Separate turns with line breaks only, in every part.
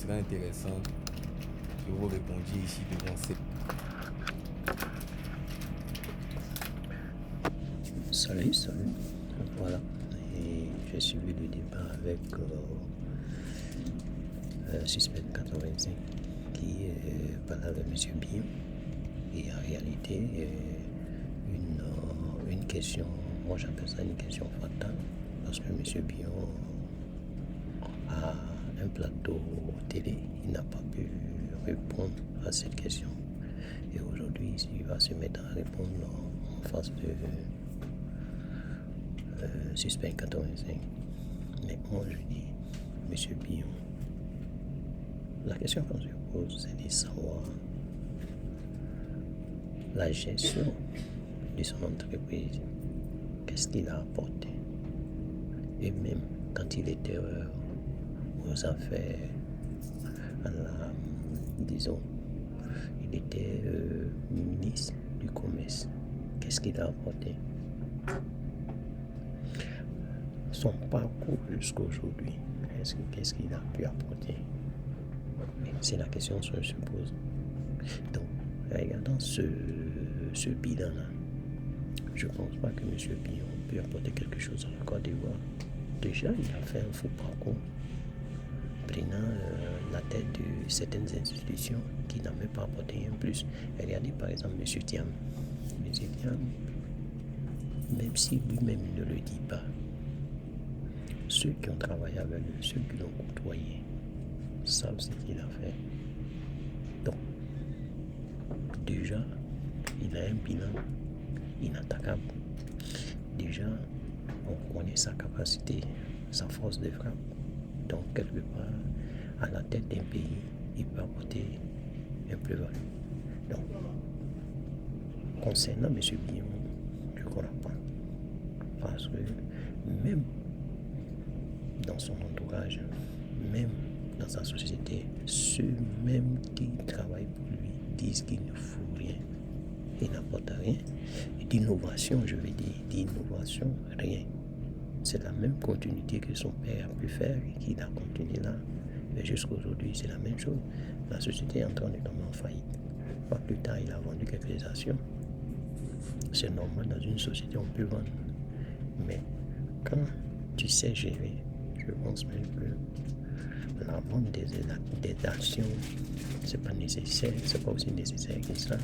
serait intéressant que vous répondiez ici devant ces...
Salut. Voilà. Et j'ai suivi le débat avec Suspect 85 qui parlait avec M. Bion. Et en réalité, une question, moi j'appelle ça une question fatale, parce que M. Bion a un plateau télé, il n'a pas pu répondre à cette question. Et aujourd'hui, il va se mettre à répondre en face de Suspect 85. Mais moi je dis, M. Bion, la question qu'on se pose, c'est de savoir la gestion de son entreprise, qu'est-ce qu'il a apporté. Et même quand il était aux affaires, disons, il était ministre du commerce, qu'est-ce qu'il a apporté. Son parcours jusqu'à aujourd'hui, qu'est-ce qu'il a pu apporter. C'est la question que se pose. Donc, regardant ce bilan-là, je ne pense pas que M. Bion peut apporter quelque chose à la Côte d'Ivoire. Déjà, il a fait un faux parcours, prenant la tête de certaines institutions qui n'ont même pas apporté rien plus. Regardez par exemple M. Thiam. M. Thiam, même si lui-même ne le dit pas, ceux qui ont travaillé avec lui, ceux qui l'ont côtoyé, savent ce qu'il a fait. Donc, déjà, il a un bilan inattaquable. Déjà, on connaît sa capacité, sa force de frappe. Donc, quelque part, à la tête d'un pays, il peut apporter un plus-value. Donc, concernant M. Bion, je ne crois pas. Parce que même dans son entourage, même dans sa société, ceux même qui travaillent pour lui disent qu'il ne fout rien. Il n'apporte rien. D'innovation, je veux dire, d'innovation, rien. C'est la même continuité que son père a pu faire et qu'il a continué là. Mais jusqu'à aujourd'hui, c'est la même chose. La société est en train de tomber en faillite. Pas plus tard, il a vendu quelques actions. C'est normal, dans une société, on peut vendre. Mais quand tu sais gérer, je pense même que la vente des actions, c'est pas nécessaire, c'est pas aussi nécessaire que ça.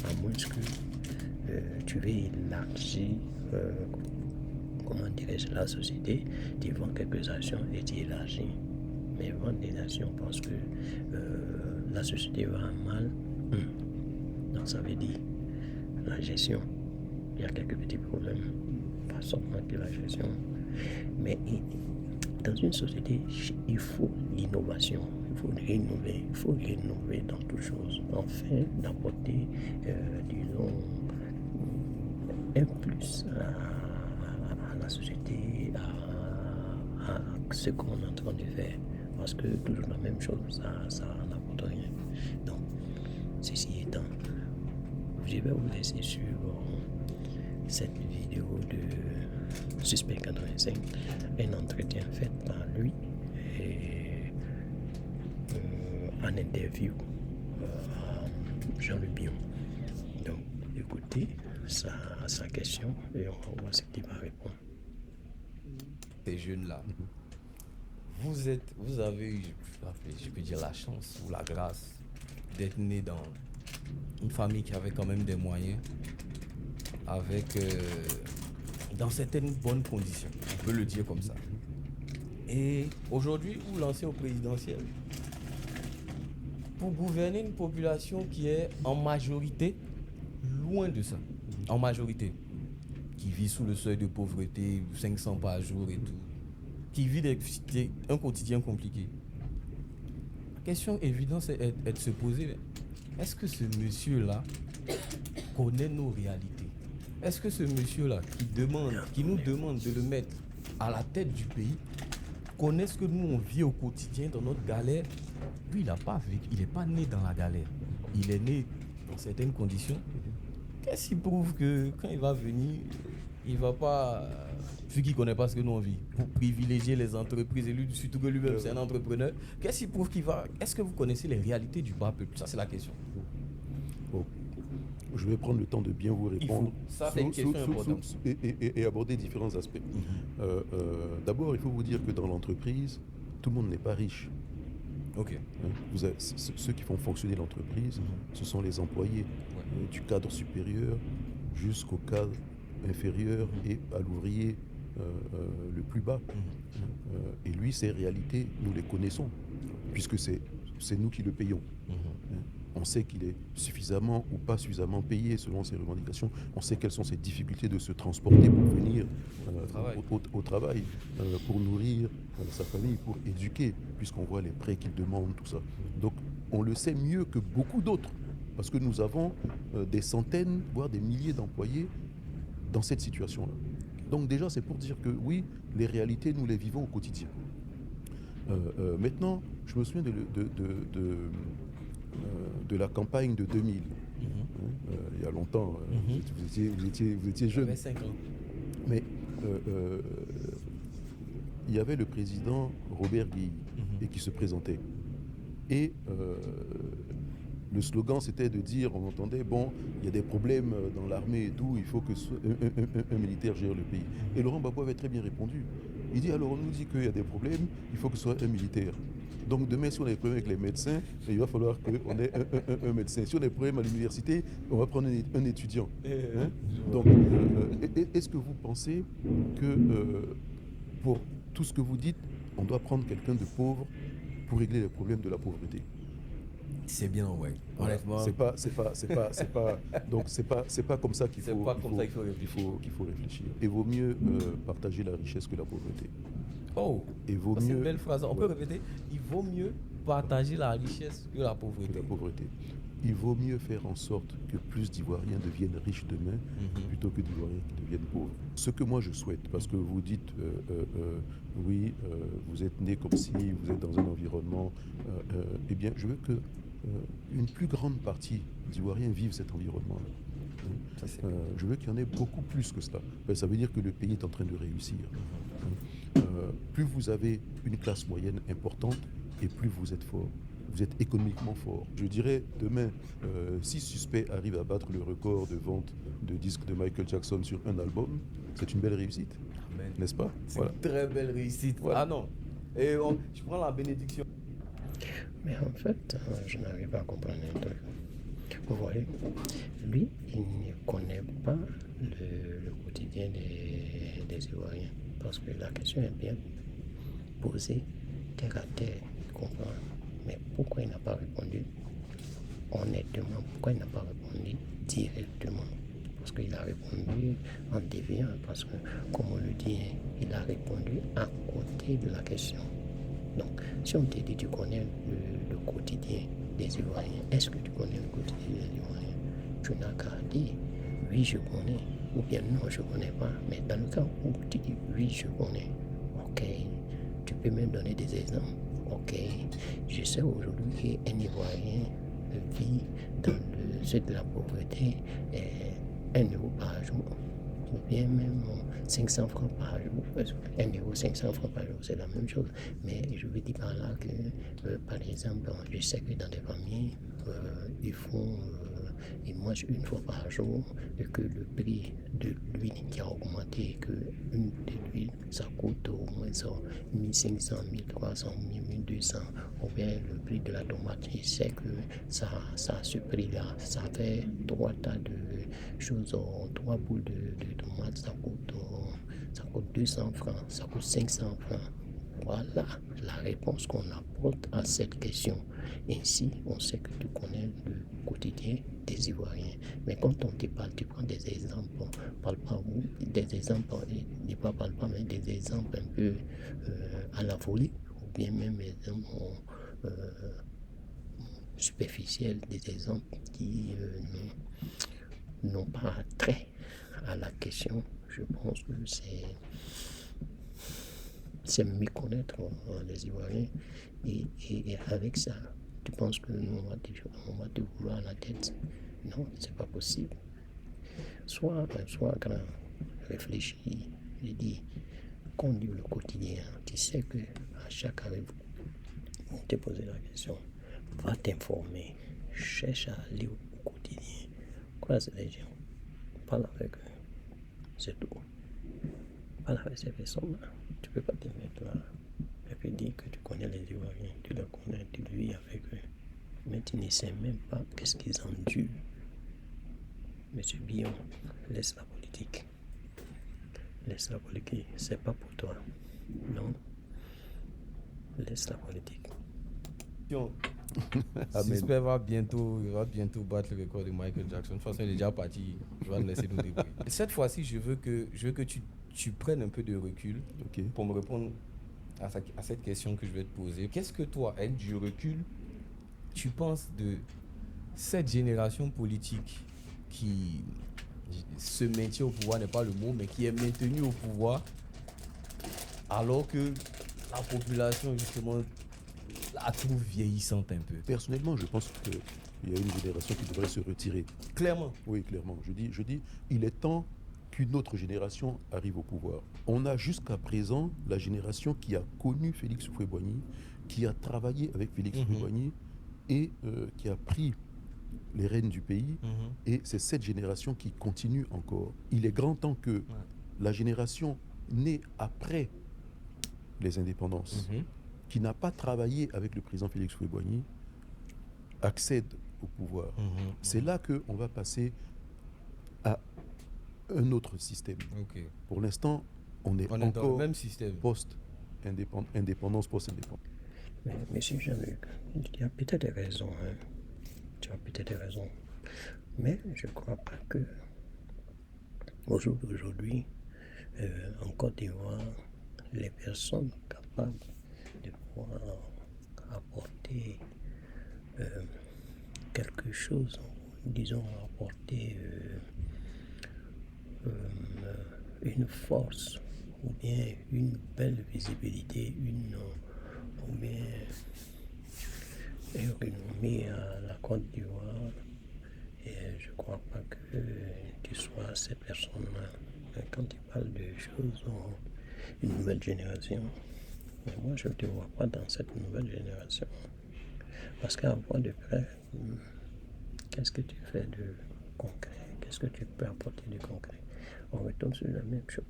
À moins que tu veux élargir, comment dirais-je, la société, tu vends quelques actions et tu élargis. Mais vendre des actions parce que la société va mal, donc ça veut dire la gestion. Il y a quelques petits problèmes, pas seulement que la gestion. Mais dans une société, il faut l'innovation, il faut rénover dans toutes choses, afin d'apporter, disons, un plus à la société, à ce qu'on est en train de faire. Parce que toujours la même chose, ça n'apporte rien. Donc, ceci étant, je vais vous laisser sur cette vidéo de Suspect 85, un entretien fait par lui et en interview à Jean-Luc Bion. Donc, écoutez sa question et on va voir ce qu'il va répondre.
Ces jeunes-là, vous avez eu, je peux dire, la chance ou la grâce d'être né dans une famille qui avait quand même des moyens, avec dans certaines bonnes conditions, on peut le dire comme ça. Et aujourd'hui, vous lancez au présidentiel pour gouverner une population qui est en majorité loin de ça, en majorité, qui vit sous le seuil de pauvreté, 500 par jour et tout, qui vit un quotidien compliqué. La question évidente est de se poser, est-ce que ce monsieur-là connaît nos réalités? Est-ce que ce monsieur-là qui nous demande de le mettre à la tête du pays, connaît ce que nous on vit au quotidien dans notre galère? Lui, il n'est pas né dans la galère. Il est né dans certaines conditions. Qu'est-ce qui prouve que quand il va venir il va pas, vu qu'il connaît pas ce que nous on vit, pour privilégier les entreprises et lui, surtout que lui-même c'est un entrepreneur. Qu'est-ce qui prouve qu'il va? Est-ce que vous connaissez les réalités du bas peuple? Ça c'est la question.
Bon, je vais prendre le temps de bien vous répondre.
Ça, c'est une question importante.
Et aborder différents aspects. D'abord, il faut vous dire que dans l'entreprise, tout le monde n'est pas riche.
Ok.
Vous avez, ceux qui font fonctionner l'entreprise, ce sont les employés, du cadre supérieur jusqu'au cadre inférieur et à l'ouvrier le plus bas. Et lui, ces réalités, nous les connaissons, puisque c'est nous qui le payons. On sait qu'il est suffisamment ou pas suffisamment payé selon ses revendications. On sait quelles sont ses difficultés de se transporter pour venir au travail, pour nourrir sa famille, pour éduquer, puisqu'on voit les prêts qu'il demande, tout ça. Donc on le sait mieux que beaucoup d'autres, parce que nous avons des centaines, voire des milliers d'employés dans cette situation-là. Donc déjà, c'est pour dire que oui, les réalités, nous les vivons au quotidien. Maintenant, je me souviens de la campagne de 2000. Il y a longtemps, vous étiez jeune.
J'avais 5 ans.
Mais il y avait le président Robert Guilly et qui se présentait. Et le slogan, c'était de dire, on entendait, bon, il y a des problèmes dans l'armée et tout, il faut que un militaire gère le pays. Et Laurent Gbagbo avait très bien répondu. Il dit, alors on nous dit qu'il y a des problèmes, il faut que ce soit un militaire. Donc demain, si on a des problèmes avec les médecins, il va falloir qu'on ait un médecin. Si on a des problèmes à l'université, on va prendre un étudiant. Hein? Donc, est-ce que vous pensez que pour tout ce que vous dites, on doit prendre quelqu'un de pauvre pour régler les problèmes de la pauvreté?
C'est bien, ouais.
Voilà.
Honnêtement.
Donc c'est pas comme ça qu'il
C'est
faut,
pas comme ça qu'il faut réfléchir.
qu'il faut réfléchir. Et vaut mieux partager la richesse que la pauvreté.
Oh,
Et vaut
c'est
mieux.
une belle phrase. On peut répéter. Il vaut mieux partager la richesse que la pauvreté.
Il vaut mieux faire en sorte que plus d'Ivoiriens deviennent riches demain plutôt que d'Ivoiriens qui deviennent pauvres. Ce que moi je souhaite, parce que vous dites, oui, vous êtes né comme si vous êtes dans un environnement, eh bien, je veux que une plus grande partie d'Ivoiriens vivent cet environnement-là. Je veux qu'il y en ait beaucoup plus que cela. Ben, ça veut dire que le pays est en train de réussir. Plus vous avez une classe moyenne importante et plus vous êtes fort. Vous êtes économiquement fort. Je dirais, demain, si Suspect arrive à battre le record de vente de disques de Michael Jackson sur un album, c'est une belle réussite. Amen. N'est-ce pas?
C'est une très belle réussite. Voilà. Ah non. Et je prends la bénédiction.
Mais en fait, je n'arrive pas à comprendre un truc. Vous voyez, lui, il ne connaît pas le quotidien des Ivoiriens. Parce que la question est bien posée, terre à terre, il comprend. Mais pourquoi il n'a pas répondu honnêtement? Pourquoi il n'a pas répondu directement? Parce qu'il a répondu en déviant, parce que, comme on le dit, il a répondu à côté de la question. Donc, si on te dit tu connais le quotidien des Ivoiriens, est-ce que tu connais le quotidien des Ivoiriens? Tu n'as qu'à dire oui, je connais, ou bien non, je ne connais pas. Mais dans le cas où tu dis oui, je connais, ok, tu peux même donner des exemples. Ok, je sais aujourd'hui qu'un Ivoirien vit dans le sud de la pauvreté, 1 euro par jour, ou bien même 500 francs par jour. 1 euro, 500 francs par jour, c'est la même chose. Mais je veux dire par là que, par exemple, je sais que dans des familles, ils mangent 1 fois par jour et que le prix de l'huile qui a augmenté, que une de l'huile, ça coûte au moins 1500, 1300, 1200, ou bien le prix de la tomate, je sais que ça ce prix-là, ça fait 3 tas de choses, 3 boules de tomates, ça coûte 200 francs, ça coûte 500 francs. Voilà la réponse qu'on apporte à cette question. Ainsi, on sait que tu connais le quotidien des Ivoiriens. Mais quand on te parle, tu prends des exemples, parle pas des exemples, parle pas, mais des exemples un peu à la folie, ou bien même des exemples superficiels, des exemples qui n'ont pas trait à la question. Je pense que c'est méconnaître les Ivoiriens et avec ça, tu penses que nous on va te vouloir la tête? Non, c'est pas possible. Soit grand, réfléchi. J'ai dit, qu'on dit le quotidien, tu sais que à chaque arrivée, on te pose la question, va t'informer, cherche à lire au quotidien, croise les gens, parle avec eux, c'est tout. Parle avec ces personnes-là, tu ne peux pas te mettre là et puis dire que tu connais les Ivoiriens, tu les connais, tu vis avec eux, mais tu ne sais même pas qu'est-ce qu'ils endurent. Monsieur Billon, laisse la politique. Laisse la politique, c'est pas pour toi. Non. Laisse la politique.
J'espère il va bientôt battre le record de Michael Jackson. De toute façon, il est déjà parti. Je vais le laisser nous débrouiller. Cette fois-ci, je veux que tu prennes un peu de recul pour me répondre à cette question que je vais te poser. Qu'est-ce que toi, avec du recul, tu penses de cette génération politique qui se maintient au pouvoir, n'est pas le mot, mais qui est maintenue au pouvoir alors que la population, justement, la trouve vieillissante un peu?
Personnellement, je pense qu'il y a une génération qui devrait se retirer.
Clairement.
Oui, clairement. Je dis, il est temps qu'une autre génération arrive au pouvoir. On a jusqu'à présent la génération qui a connu Félix Houphouët-Boigny, qui a travaillé avec Félix Houphouët-Boigny et qui a pris les rênes du pays. Et c'est cette génération qui continue encore. Il est grand temps que la génération née après les indépendances, qui n'a pas travaillé avec le président Félix Houphouët-Boigny, accède au pouvoir. C'est là qu'on va passer à un autre système. Pour l'instant, on est encore
dans le même système.
Post-indépendance, post-indépendance.
Mais monsieur Jean-Luc, tu as peut-être raison. Hein. Tu as peut-être raison. Mais je ne crois pas que aujourd'hui, en Côte d'Ivoire, les personnes capables de pouvoir apporter quelque chose, disons, apporter une force ou bien une belle visibilité, ou bien une renommée à la Côte d'Ivoire. Et je ne crois pas que tu sois ces personnes-là. Quand tu parles de choses, une nouvelle génération, mais moi je ne te vois pas dans cette nouvelle génération. Parce qu'à voir de près, qu'est-ce que tu fais de concret? Qu'est-ce que tu peux apporter de concret? On retombe sur la même chose.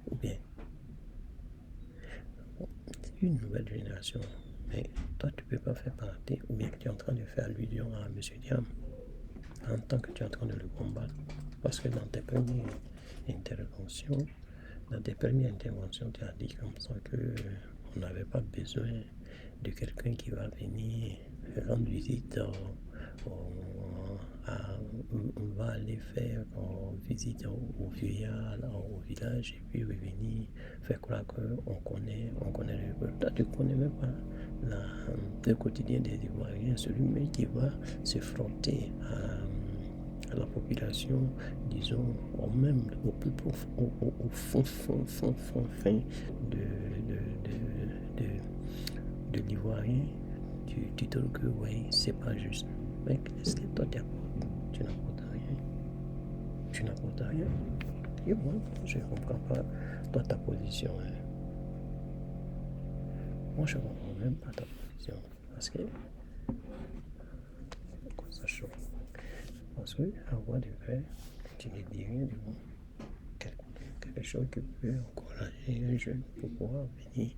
Ou bien, une nouvelle génération. Mais toi, tu ne peux pas faire partie, ou bien que tu es en train de faire allusion à M. Diam, en tant que tu es en train de le combattre. Parce que dans tes premières interventions, tu as dit comme ça qu'on n'avait pas besoin de quelqu'un qui va venir rendre visite. On va aller faire visite au vieillard, au village, et puis revenir faire croire qu'on connaît le peuple. Toi, tu ne connais même pas le quotidien des Ivoiriens, celui qui va se frotter à la population, disons, même au plus profond, au fin de l'Ivoirien. Tu te dis que oui, c'est pas juste. Mais qu'est-ce que toi tu apportes? Tu n'apportes rien. Tu n'apportes rien. Et moi, je ne comprends pas toi ta position. Hein. Moi, je ne comprends même pas ta position. Parce que ça chauffe. Parce que, à voix de vrai, tu ne dis rien du bon. Quelque chose qui peut encourager un jeune pour pouvoir venir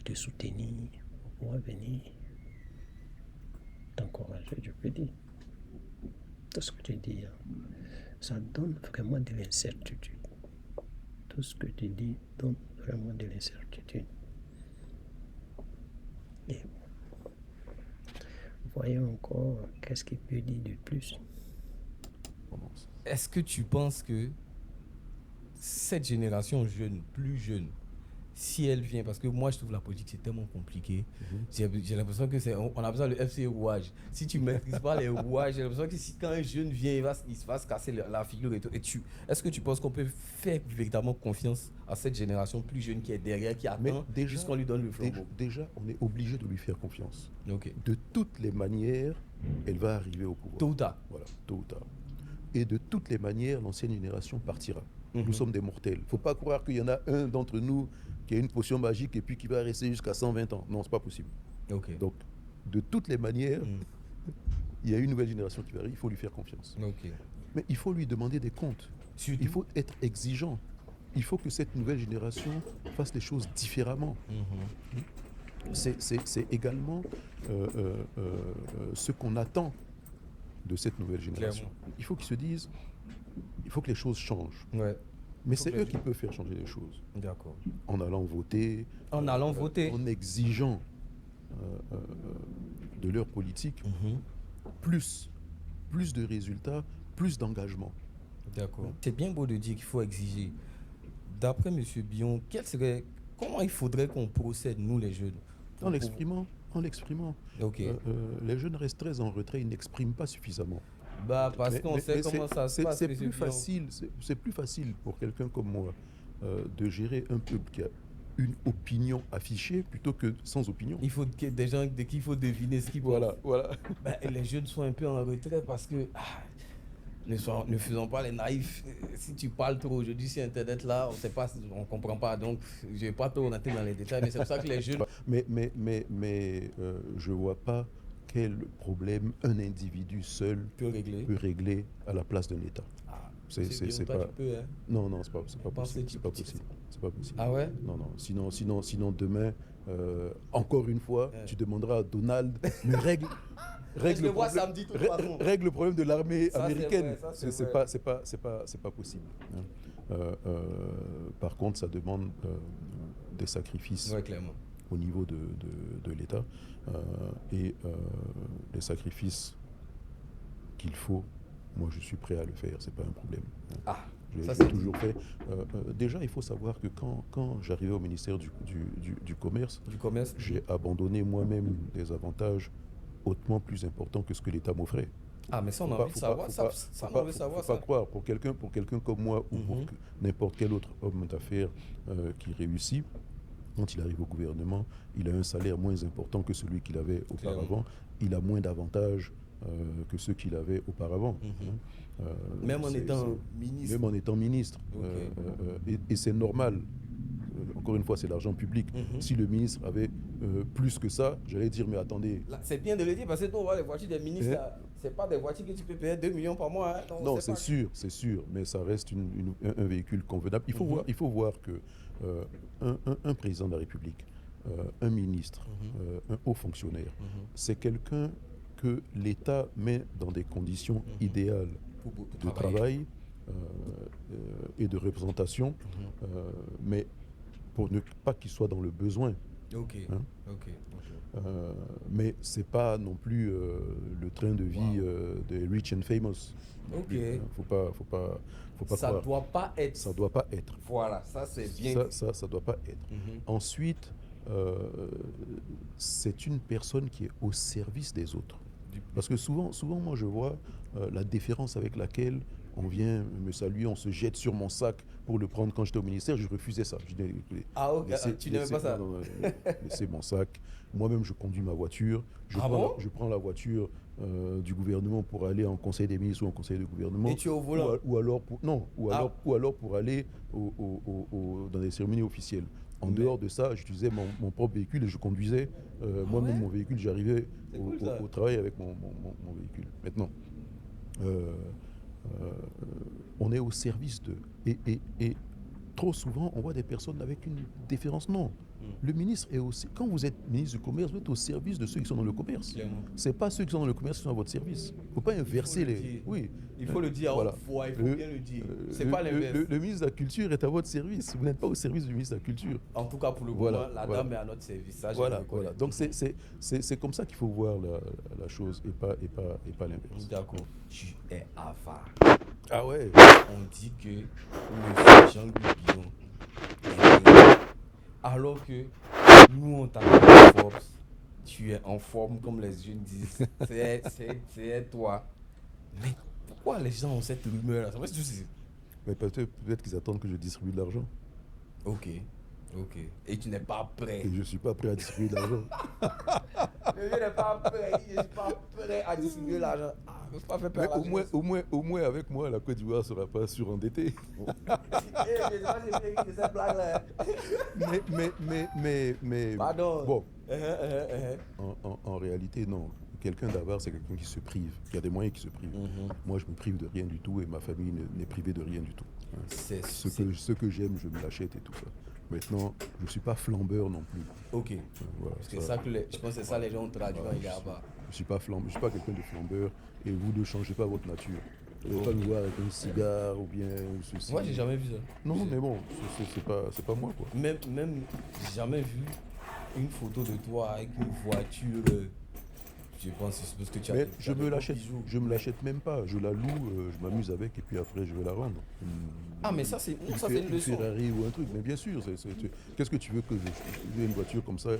te soutenir, pour pouvoir venir t'encourager, je peux dire. Tout ce que tu dis, ça donne vraiment de l'incertitude. Tout ce que tu dis donne vraiment de l'incertitude. Et voyons encore qu'est-ce qu'il peut dire de plus.
Est-ce que tu penses que cette génération jeune, plus jeune, si elle vient, parce que moi je trouve la politique c'est tellement compliqué, j'ai l'impression que on a besoin de FC rouage. Si tu ne maîtrises pas les rouages, j'ai l'impression que quand un jeune vient, il va se casser la figure et tout. Est-ce que tu penses qu'on peut faire véritablement confiance à cette génération plus jeune qui est derrière, qui attend jusqu'on lui donne le flambeau?
Déjà, on est obligé de lui faire confiance.
Okay.
De toutes les manières, elle va arriver au pouvoir.
Tôt ou tard.
Voilà, tôt ou tard. Et de toutes les manières, l'ancienne génération partira.
Mhm.
Nous sommes des mortels. Il ne faut pas croire qu'il y en a un d'entre nous qui a une potion magique et puis qui va rester jusqu'à 120 ans. Non, ce n'est pas possible.
Ok.
Donc, de toutes les manières,
Mhm.
il y a une nouvelle génération qui va arriver, il faut lui faire confiance.
Ok.
Mais il faut lui demander des comptes.
Surtout.
Il faut être exigeant. Il faut que cette nouvelle génération fasse les choses différemment.
Mhm.
C'est également ce qu'on attend de cette nouvelle génération.
Clairement.
Il faut qu'ils se disent, il faut que les choses changent.
Ouais.
Mais
Faut
c'est
que
eux
les-
qui peuvent faire changer les choses.
D'accord.
En allant voter.
En allant voter.
En exigeant de leur politique
Mhm.
plus de résultats, plus d'engagement.
D'accord. C'est bien beau de dire qu'il faut exiger. D'après M. Bion, comment il faudrait qu'on procède, nous les jeunes?
En l'exprimant.
Ok.
Les jeunes restent très en retrait, ils n'expriment pas suffisamment.
Parce
Mais-
qu'on
mais-
sait
mais
comment ça se passe.
C'est
M.
plus
Bion.
facile, c'est plus facile pour quelqu'un comme moi de gérer un peuple qui a une opinion affichée plutôt que sans opinion.
Il faut des gens de qui il faut deviner ce qu'ils pensent.
Voilà.
Les jeunes sont un peu en retrait parce que ne faisons pas les naïfs. Si tu parles trop aujourd'hui sur Internet, là, on ne comprend pas. Donc, je ne vais pas trop rentrer dans les détails, mais c'est pour ça que les jeunes...
Mais je ne vois pas quel problème un individu seul
peut régler.
peut régler à la place d'un État. C'est
toi,
pas...
tu peux, hein.
Non, c'est pas possible.
Pensez que
C'est pas possible. C'est pas possible.
Ah ouais?
Non. Sinon demain, encore une fois, tu demanderas à Donald, mais règle
le vois samedi, de toute façon.
règle le problème de l'armée
Ça, c'est
américaine.
vrai, ça, c'est
C'est
vrai.
pas possible. Hein. Par contre, ça demande des sacrifices
Ouais, clairement.
au niveau de l'État et les sacrifices qu'il faut. Moi, je suis prêt à le faire, c'est pas un problème.
Ah,
Je
ça,
l'ai
c'est
toujours fait. Déjà, il faut savoir que quand j'arrivais au ministère du Commerce,
du commerce.
j'ai abandonné moi-même des avantages hautement plus importants que ce que l'État m'offrait.
Ah, mais ça, on a envie de savoir. Ça, on a envie de savoir
Faut pas
ça.
croire, pour quelqu'un comme moi ou pour n'importe quel autre homme d'affaires qui réussit, quand il arrive au gouvernement, il a un salaire moins important que celui qu'il avait auparavant. Il a moins d'avantages que ceux qu'il avait auparavant.
Même en étant ministre.
Même en étant ministre. Et c'est normal. Encore une fois, c'est l'argent public. Si le ministre avait plus que ça, j'allais dire, mais attendez.
Là, c'est bien de le dire parce que nous, on voit les voitures des ministres, là, c'est pas des voitures que tu peux payer 2 millions par mois. Hein.
Non, c'est sûr, mais ça reste un véhicule convenable. Il faut voir que un président de la République, un ministre, un haut fonctionnaire, c'est quelqu'un que l'État met dans des conditions idéales de travail et de représentation, mais pour ne pas qu'il soit dans le besoin. Mais c'est pas non plus le train de vie des rich and famous. Faut pas
ça
croire.
Doit pas être.
Ça doit pas être.
Voilà, ça c'est bien.
Ça doit pas être. Ensuite, c'est une personne qui est au service des autres. Parce que souvent moi je vois la déférence avec laquelle on vient me saluer, on se jette sur mon sac pour le prendre quand j'étais au ministère. Je refusais ça. Je disais,
tu n'aimais pas ça?
Non, laissez mon sac. Moi-même, je conduis ma voiture. Je prends la voiture du gouvernement pour aller en conseil des ministres ou en conseil de gouvernement.
Et tu es au volant?
Ou alors pour aller dans des cérémonies officielles. En dehors de ça, j'utilisais mon propre véhicule et je conduisais moi-même mon véhicule. J'arrivais au travail avec mon véhicule. Maintenant, on est au service d'eux. Et trop souvent, on voit des personnes avec une déférence. Non. Le ministre est aussi... Quand vous êtes ministre du Commerce, vous êtes au service de ceux qui sont dans le commerce. Ce n'est pas ceux qui sont dans le commerce qui sont à votre service. Il ne faut pas inverser les...
Oui. Il faut le dire à haute voix, il faut bien le dire. C'est pas l'inverse.
Le ministre de la Culture est à votre service. Vous n'êtes pas au service du ministre de la Culture.
En tout cas, pour le moment, la dame est à notre service. Ça,
voilà. Donc, c'est comme ça qu'il faut voir la chose et pas l'inverse.
D'accord. Tu es avare.
Ah ouais.
On dit que M. Jean-Louis Bion est alors que nous, on t'appelle Forbes, tu es en forme, comme les jeunes disent. C'est toi. Mais pourquoi les gens ont cette rumeur-là?
Mais peut-être qu'ils attendent que je distribue de l'argent.
Ok. Et tu n'es pas prêt.
Et je ne suis pas prêt à distribuer de l'argent.
Le vieux n'est pas prêt. Il dit, je suis pas prêt à distribuer l'argent. Ah, je ne pas faire
Mais
peur à la jeunesse.
au moins, avec moi, la Côte d'Ivoire ne sera pas surendettée.
Je sais pas si j'ai pris de cette blague-là.
mais
Pardon.
bon,
Uh-huh.
en réalité, non. Quelqu'un d'avare, c'est quelqu'un qui se prive, qui a des moyens qui se privent. Moi, je me prive de rien du tout et ma famille n'est privée de rien du tout. Hein. Ce que j'aime, je me l'achète et tout ça. Maintenant, je ne suis pas flambeur non plus.
Ok.
Voilà,
Parce que ça que je pense que c'est ça les gens ont traduit quand il est là-bas.
Je ne suis pas quelqu'un de flambeur et vous ne changez pas votre nature. Vous ne pouvez pas me voir avec un cigare ou bien ceci.
Moi, j'ai jamais vu ça.
Non, mais bon, c'est pas moi, quoi.
Même j'ai jamais vu une photo de toi avec une voiture. Je pense que c'est parce que tu as.
Mais je me l'achète même pas. Je la loue, je m'amuse avec et puis après je vais la rendre.
Ah, mais ça, c'est une leçon.
Ferrari ou un truc, mais bien sûr. Qu'est-ce que tu veux que j'ai une voiture comme ça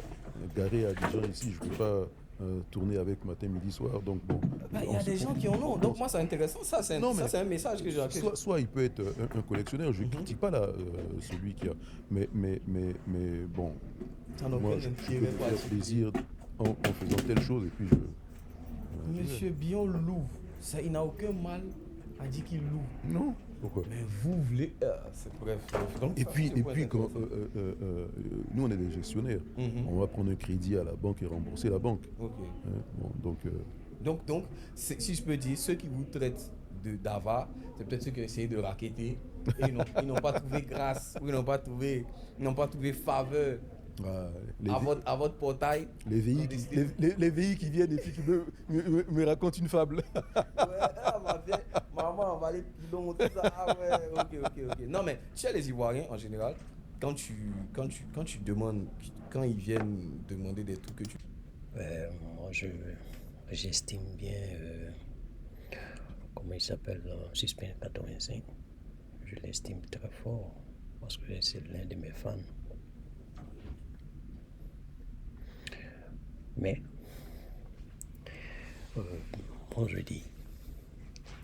garée à Dijon ici? Je ne peux pas tourner avec matin, midi, soir. Donc bon.
Il y a des gens qui en ont. Donc moi, c'est intéressant. Ça, c'est un message que j'ai.
Soit il peut être un collectionneur. Je ne critique pas celui qui a. Mais bon. Moi, je peux me faire plaisir en faisant telle chose et puis
Monsieur Bion loue. Ça, il n'a aucun mal à dire qu'il loue.
Non. Pourquoi?
Mais vous voulez. C'est bref. Donc,
et puis quand, nous, on est des gestionnaires. On va prendre un crédit à la banque et rembourser la banque.
Ok.
Bon,
donc si je peux dire, ceux qui vous traitent d'avare, c'est peut-être ceux qui ont essayé de racketter et ils n'ont pas trouvé grâce, ou ils n'ont pas trouvé faveur. À votre portail.
Les VI qui viennent et puis qui me racontent une fable.
Ouais, maman, on va aller plus loin, tout ça. Ah ouais, ok. Non, mais chez les Ivoiriens, en général, quand tu demandes, quand ils viennent demander des trucs que tu...
Moi, j'estime bien, comment il s'appelle, Suspect 85. Je l'estime très fort parce que c'est l'un de mes fans. Mais, moi je dis,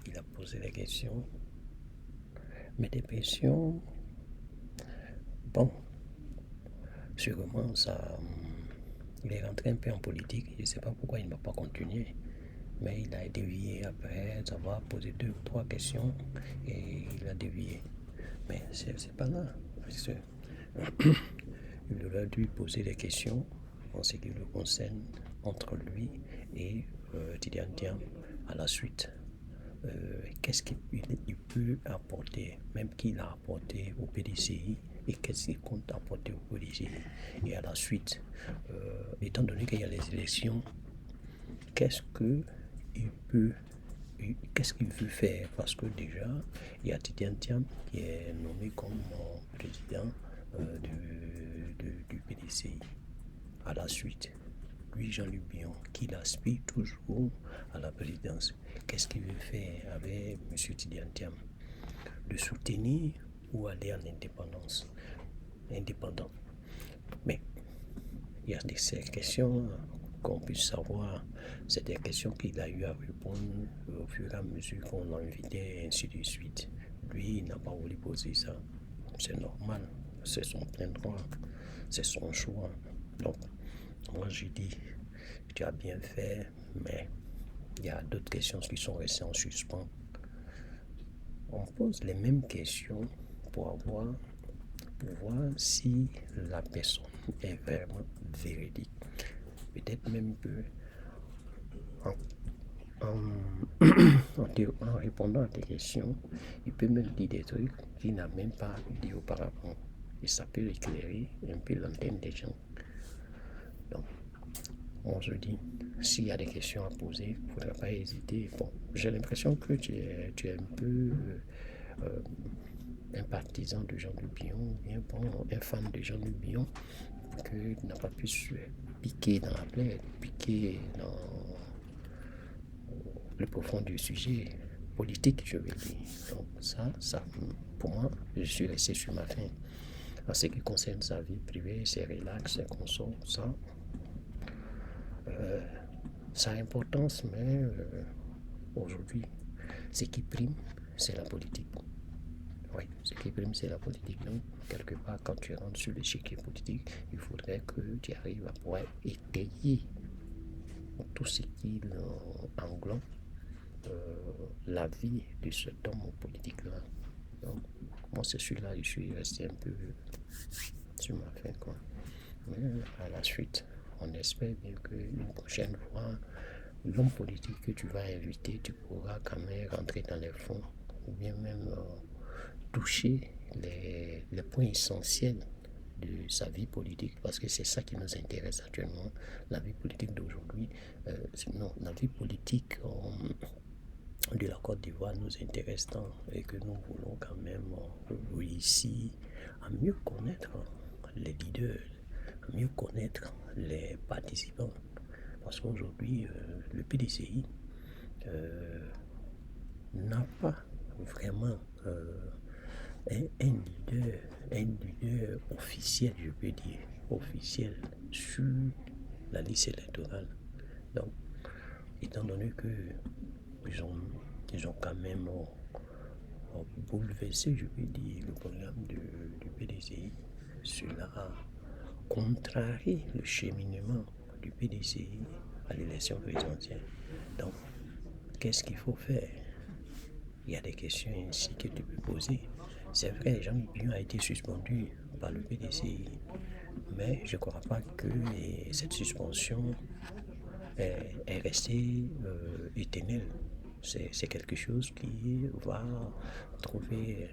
il a posé la question, mais des questions, bon, sûrement ça, il est rentré un peu en politique, je ne sais pas pourquoi il ne va pas continuer, mais il a dévié après avoir posé 2 ou 3 questions et il a dévié. Mais c'est pas là, parce que il aurait dû poser des questions en ce qui le concerne entre lui et Tidiane Thiam à la suite. Qu'est-ce qu'il peut apporter, même qu'il a apporté au PDCI et qu'est-ce qu'il compte apporter au PDCI. Et à la suite, étant donné qu'il y a les élections, qu'est-ce qu'il veut faire? Parce que déjà, il y a Tidiane Thiam qui est nommé comme président du PDCI. À la suite, lui, Jean-Luc Bion, qui aspire toujours à la présidence, qu'est-ce qu'il veut faire avec M. Tidiane Thiam? Le soutenir ou aller en indépendance? Indépendant. Mais il y a ces questions qu'on puisse savoir, c'est des questions qu'il a eu à répondre au fur et à mesure qu'on l'invitait, et ainsi de suite. Lui, il n'a pas voulu poser ça. C'est normal, c'est son plein droit, c'est son choix. Donc, moi je dis, tu as bien fait, mais il y a d'autres questions qui sont restées en suspens. On pose les mêmes questions pour voir si la personne est vraiment véridique. Peut-être même que en répondant à tes questions, il peut même dire des trucs qu'il n'a même pas dit auparavant. Et ça peut éclairer un peu l'antenne des gens. Donc, on se dit, s'il y a des questions à poser, il ne faudrait pas hésiter. Bon, j'ai l'impression que tu es un peu un partisan de Jean-Luc Bion, ou bien bon, un fan de Jean-Luc Bion, que tu n'as pas pu se piquer dans la plaie, piquer dans le profond du sujet politique, je veux dire. Donc ça, pour moi, je suis resté sur ma faim. En ce qui concerne sa vie privée, ses relax, ses consorts, ça a importance, mais aujourd'hui, ce qui prime, c'est la politique. Oui, ce qui prime, c'est la politique. Donc, quelque part, quand tu rentres sur l'échiquier politique, il faudrait que tu arrives à pouvoir étayer tout ce qui englobe la vie de cet homme politique-là. Donc, moi, c'est celui-là, je suis resté un peu sur ma fin, quoi. Mais à la suite, on espère bien qu'une prochaine fois, l'homme politique que tu vas inviter, tu pourras quand même rentrer dans les fonds ou bien même toucher les points essentiels de sa vie politique, parce que c'est ça qui nous intéresse actuellement, la vie politique d'aujourd'hui. Non, la vie politique de la Côte d'Ivoire nous intéresse tant et que nous voulons quand même réussir à mieux connaître les leaders, à mieux connaître les participants. Parce qu'aujourd'hui, le PDCI n'a pas vraiment un leader officiel, je peux dire, officiel sur la liste électorale. Donc, étant donné que ils ont quand même bouleversé, je peux dire, le programme du PDCI, cela a contrarié le cheminement du PDCI à l'élection présidentielle. Donc, qu'est-ce qu'il faut faire? Il y a des questions ainsi que tu peux poser. C'est vrai, Jean-Luc Pillon a été suspendu par le PDCI, mais je ne crois pas que cette suspension est restée éternelle. C'est quelque chose qui va trouver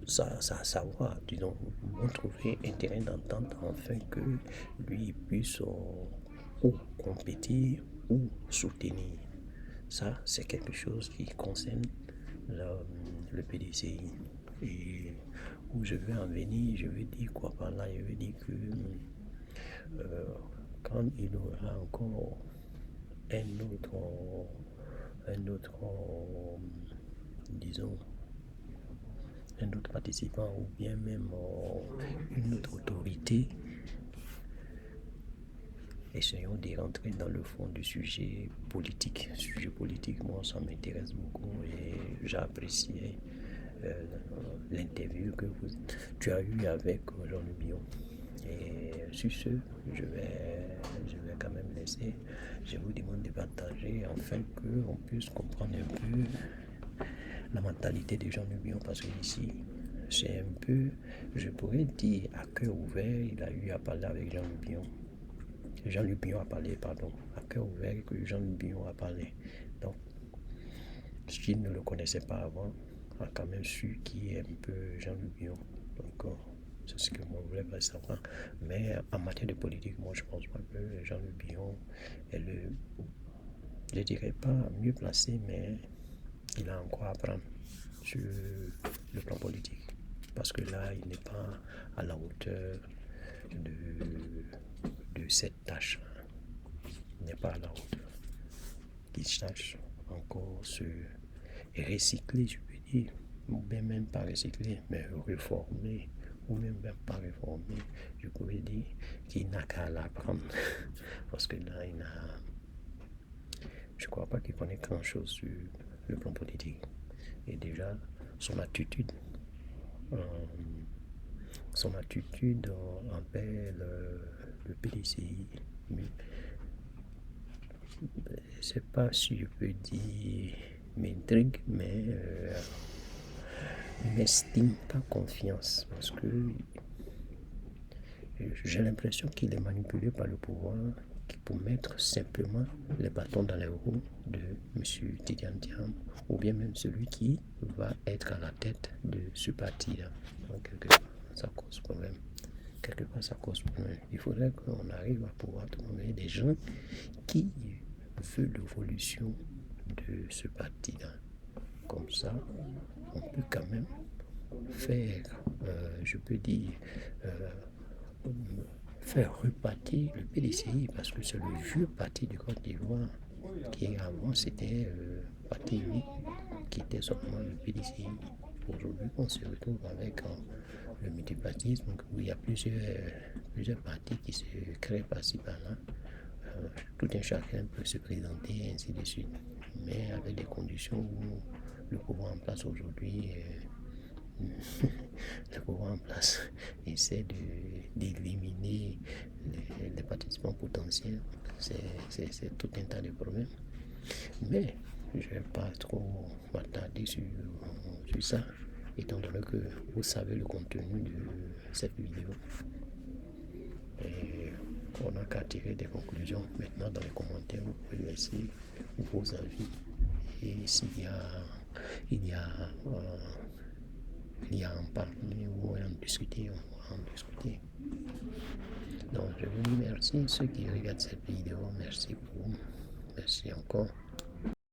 sa voie, disons, vont trouver un terrain d'entente afin que lui puisse ou compétir ou soutenir. Ça, c'est quelque chose qui concerne le PDCI. Et où je veux en venir, je veux dire quoi par là? Je veux dire que quand il y aura encore un autre participant ou bien même une autre autorité, essayons de rentrer dans le fond du sujet politique. Sujet politique, moi, ça m'intéresse beaucoup et j'ai apprécié l'interview que tu as eue avec Jean-Luc Pillon. Et sur ce, je vais quand même laisser. Je vous demande de partager afin qu'on puisse comprendre un peu la mentalité de Jean-Luc Pillon, parce que ici, c'est un peu, je pourrais dire, à cœur ouvert, il a eu à parler avec Jean-Luc Pillon. Jean-Luc Pillon a parlé, pardon, à cœur ouvert que Jean-Luc Pillon a parlé. Donc, s'il ne le connaissait pas avant, a quand même su qui est un peu Jean-Luc Pillon. Donc, c'est ce que moi je voulais savoir. Mais en matière de politique, moi je pense pas que Jean-Luc Pillon est je dirais pas mieux placé, mais il a encore à apprendre sur le plan politique. Parce que là, il n'est pas à la hauteur de cette tâche. Il n'est pas à la hauteur. Il cherche encore se recycler, je peux dire, ou bien même pas recycler, mais réformer, ou même pas réformer, je pourrais dire qu'il n'a qu'à l'apprendre. Parce que là, je ne crois pas qu'il connaît grand-chose sur le plan politique. Et déjà, son attitude envers le PDCI, je ne sais pas si je peux dire m'intrigue, mais n'estime pas confiance, parce que j'ai l'impression qu'il est manipulé par le pouvoir pour mettre simplement les bâtons dans les roues de M. Tidiane Diam, ou bien même celui qui va être à la tête de ce parti-là. Donc, quelque part, ça cause problème. Il faudrait qu'on arrive à pouvoir trouver des gens qui veulent l'évolution de ce parti-là. Comme ça, on peut quand même faire, je peux dire, faire repartir le PDCI, parce que c'est le vieux parti du Côte d'Ivoire qui avant c'était parti unique, qui était seulement le PDCI. Aujourd'hui, on se retrouve avec le multipartisme où il y a plusieurs partis qui se créent par-ci par-là. Tout un chacun peut se présenter et ainsi de suite, mais avec des conditions où le pouvoir en place aujourd'hui le pouvoir en place essaie d'éliminer les partis financement potentiel, c'est tout un tas de problèmes. Mais je ne vais pas trop m'attarder sur ça, étant donné que vous savez le contenu de cette vidéo. Et on n'a qu'à tirer des conclusions. Maintenant, dans les commentaires, vous pouvez laisser vos avis. Et s'il y a à en parler ou à en discuter, on va en discuter. Donc, je vous dis merci. Ceux qui regardent cette vidéo, merci beaucoup. Merci encore.